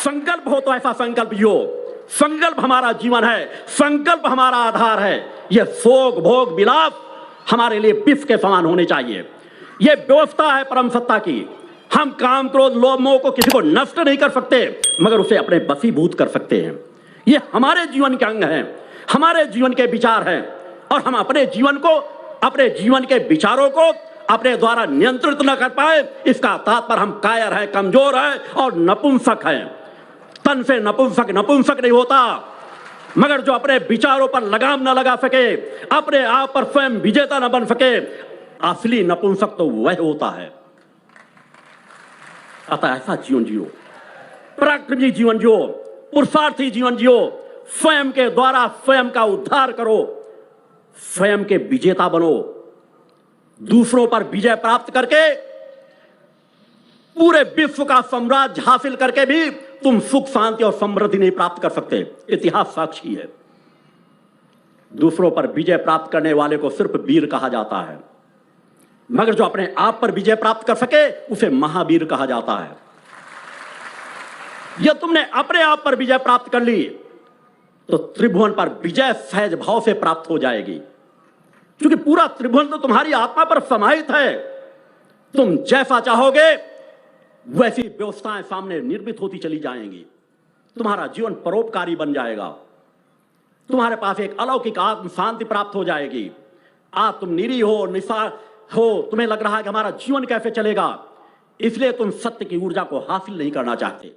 संकल्प हो तो ऐसा संकल्प यो, संकल्प हमारा जीवन है, संकल्प हमारा आधार है। यह भोग भोग विलास हमारे लिए विष के समान होने चाहिए। यह व्यवस्था है परम सत्ता की। हम काम क्रोध लोभ मोह को किसी को नष्ट नहीं कर सकते, मगर उसे अपने वशीभूत कर सकते हैं। ये हमारे जीवन के अंग हैं, हमारे जीवन के विचार हैं, और हम अपने जीवन को, अपने जीवन के विचारों को अपने द्वारा नियंत्रित न कर पाए, इसका तात्पर्य हम कायर हैं, कमजोर हैं और नपुंसक हैं। तन से नपुंसक नपुंसक नहीं होता, मगर जो अपने विचारों पर लगाम न लगा सके, अपने आप पर स्वयं विजेता न बन सके, असली नपुंसक तो वह होता है। अतः ऐसा जीवन जियो, पराक्रमी जीवन जियो, पुरुषार्थी जीवन जियो, स्वयं के द्वारा स्वयं का उद्धार करो, स्वयं के विजेता बनो। दूसरों पर विजय प्राप्त करके, पूरे विश्व का साम्राज्य हासिल करके भी तुम सुख शांति और समृद्धि नहीं प्राप्त कर सकते। इतिहास साक्षी है। दूसरों पर विजय प्राप्त करने वाले को सिर्फ वीर कहा जाता है, मगर जो अपने आप पर विजय प्राप्त कर सके उसे महावीर कहा जाता है। यह तुमने अपने आप पर विजय प्राप्त कर ली तो त्रिभुवन पर विजय सहज भाव से प्राप्त हो जाएगी, क्योंकि पूरा त्रिभुवन तो तुम्हारी आत्मा पर समाहित है। तुम जैसा चाहोगे वैसी व्यवस्थाएं सामने निर्मित होती चली जाएंगी। तुम्हारा जीवन परोपकारी बन जाएगा, तुम्हारे पास एक अलौकिक आत्म शांति प्राप्त हो जाएगी। आज तुम निरीह हो, निसार हो, तुम्हें लग रहा है कि हमारा जीवन कैसे चलेगा, इसलिए तुम सत्य की ऊर्जा को हासिल नहीं करना चाहते।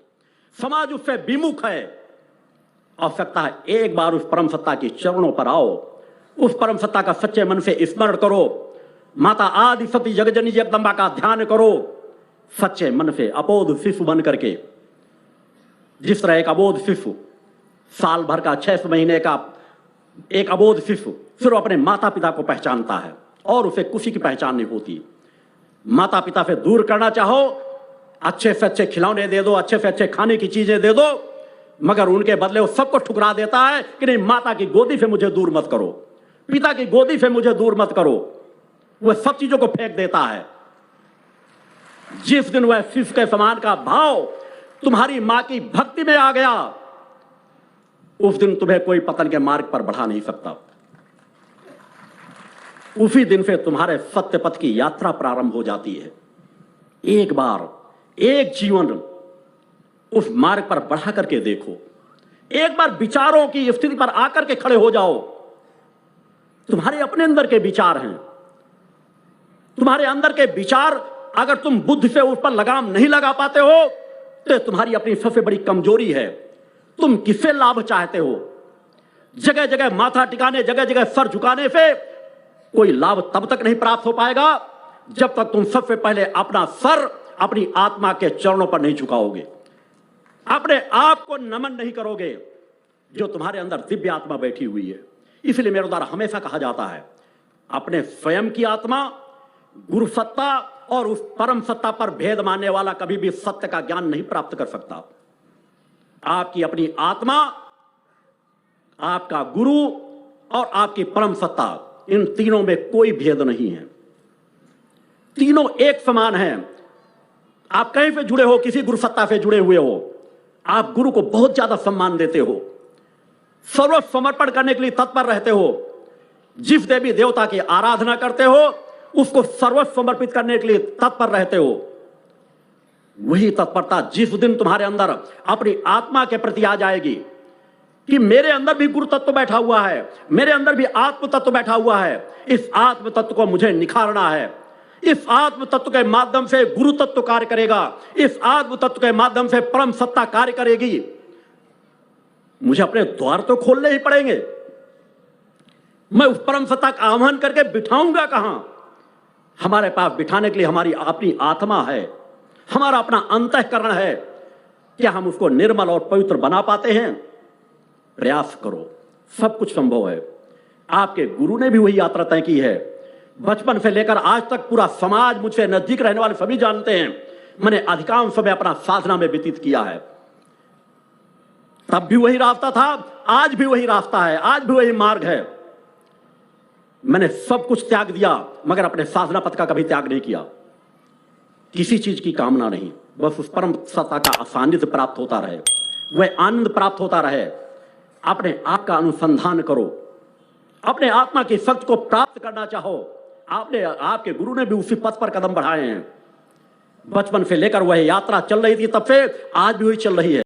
समाज उससे विमुख है। आवश्यकता है एक बार उस परम सत्ता के चरणों पर आओ, उस परम सत्ता का सच्चे मन से स्मरण करो, माता आदि सती जगजननी जगदम्बा का ध्यान करो, सच्चे मन से अबोध शिशु बन करके। जिस तरह एक अबोध शिशु साल भर का 6 महीने का एक अबोध शिशु सिर्फ अपने माता पिता को पहचानता है और उसे किसी की पहचान नहीं होती। माता पिता से दूर करना चाहो, अच्छे से अच्छे खिलौने दे दो, अच्छे से अच्छे खाने की चीजें दे दो, मगर उनके बदले वो सबको ठुकरा देता है कि नहीं, माता की गोदी से मुझे दूर मत करो, पिता की गोदी से मुझे दूर मत करो। वह सब चीजों को फेंक देता है। जिस दिन वह शिशु के समान का भाव तुम्हारी मां की भक्ति में आ गया, उस दिन तुम्हें कोई पतन के मार्ग पर बढ़ा नहीं सकता। उसी दिन से तुम्हारे सत्य पथ की यात्रा प्रारंभ हो जाती है। एक बार, एक जीवन उस मार्ग पर बढ़ा करके देखो। एक बार विचारों की स्थिति पर आकर के खड़े हो जाओ। तुम्हारे अपने अंदर के विचार हैं, तुम्हारे अंदर के विचार अगर तुम बुद्धि से उस पर लगाम नहीं लगा पाते हो तो तुम्हारी अपनी सबसे बड़ी कमजोरी है। तुम किससे लाभ चाहते हो? जगह जगह माथा टिकाने, जगह जगह सर झुकाने से कोई लाभ तब तक नहीं प्राप्त हो पाएगा जब तक तुम सबसे पहले अपना सर अपनी आत्मा के चरणों पर नहीं झुकाओगे, अपने आप को नमन नहीं करोगे जो तुम्हारे अंदर दिव्य आत्मा बैठी हुई है। इसलिए मेरे द्वारा हमेशा कहा जाता है, अपने स्वयं की आत्मा, गुरु सत्ता और उस परम सत्ता पर भेद मानने वाला कभी भी सत्य का ज्ञान नहीं प्राप्त कर सकता। आपकी अपनी आत्मा, आपका गुरु और आपकी परम सत्ता, इन तीनों में कोई भेद नहीं है। तीनों एक समान हैं। आप कहीं से जुड़े हो, किसी गुरु सत्ता से जुड़े हुए हो, आप गुरु को बहुत ज्यादा सम्मान देते हो, सर्व समर्पण करने के लिए तत्पर रहते हो। जिस देवी देवता की आराधना करते हो उसको सर्वस्व समर्पित करने के लिए तत्पर रहते हो। वही तत्परता जिस दिन तुम्हारे अंदर अपनी आत्मा के प्रति आ जाएगी कि मेरे अंदर भी गुरु तत्व बैठा हुआ है, मेरे अंदर भी आत्म तत्व बैठा हुआ है, इस आत्म तत्व को मुझे निखारना है, इस आत्म तत्व के माध्यम से गुरु तत्व कार्य करेगा, इस आत्म तत्व के माध्यम से परम सत्ता कार्य करेगी, मुझे अपने द्वार तो खोलने ही पड़ेंगे। मैं उस परम सत्ता का आह्वान करके बिठाऊंगा कहां? हमारे पास बिठाने के लिए हमारी अपनी आत्मा है, हमारा अपना अंतःकरण है। क्या हम उसको निर्मल और पवित्र बना पाते हैं? प्रयास करो, सब कुछ संभव है। आपके गुरु ने भी वही यात्रा तय की है। बचपन से लेकर आज तक पूरा समाज, मुझसे नजदीक रहने वाले सभी जानते हैं, मैंने अधिकांश समय अपना साधना में व्यतीत किया है। तब भी वही रास्ता था, आज भी वही रास्ता है, आज भी वही मार्ग है। मैंने सब कुछ त्याग दिया मगर अपने साधना पथ का कभी त्याग नहीं किया। किसी चीज की कामना नहीं, बस उस परम सत्ता का सानिध्य प्राप्त होता रहे। वह आनंद प्राप्त होता रहे। अपने आप का अनुसंधान करो, अपने आत्मा की शक्ति को प्राप्त करना चाहो। आपके गुरु ने भी उसी पथ पर कदम बढ़ाए हैं। बचपन से लेकर वह यात्रा चल रही थी, तब से आज भी वही चल रही है।